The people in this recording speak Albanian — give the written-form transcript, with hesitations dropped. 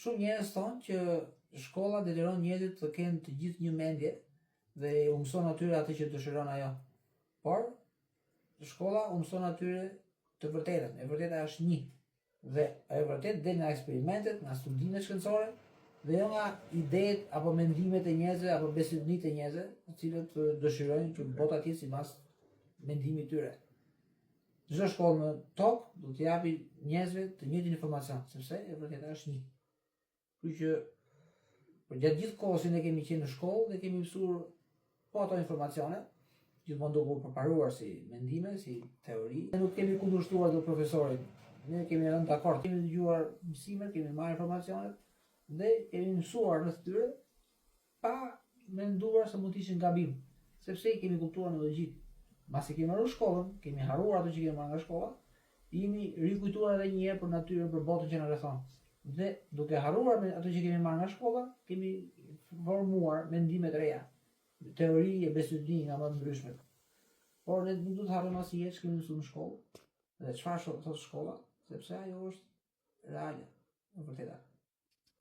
Shumë njerëz thonë që shkolla detyron njerëzit të kenë të gjithë një mendje dhe u mëson atyre atë që dëshiron ajo. Por shkolla u mëson atyre të vërtetën. E vërteta është një. Dhe e vërtet del nga eksperimentet, nga studimet shkencore dhe jo nga idetë apo mendimet e njerëzve apo besimdhënitë e njerëzve, të cilët dëshirojnë që bota të jetë sipas mendimit tyre. Çdo shkollë në tokë do t'i japi njerëzve të njëjtin informacion, sepse e vërteta është një. Kështu që për gjatë gjithë kohës që ne kemi qenë në shkollë dhe kemi mësuar po ato informacione, gjithmonë duke u përparuar si mendime, si teori. Ne nuk kemi kundërshtuar do profesorit. Ne kemi rënë dakord, kemi dëgjuar mësimet, kemi marrë informacionet dhe kemi mësuar rreth tyre pa menduar se mund të ishin gabim, sepse i kemi kuptuar në logjik. Masi kemi marrë shkollën, kemi harruar ato që kemi marrë nga shkolla, jemi rikujtuar edhe një herë për natyrën, për botën që na rrethon. Dhe duke harruar me ato që kemi marrë nga shkolla, kemi formuar mendime të reja, teori e besimdhënie nga më të ndryshmet. Por ne nuk duhet të harrojmë asnjëherë që kemi mësuar në shkollë. Dhe çfarë thotë shkolla, sepse ajo është reale, e vërteta.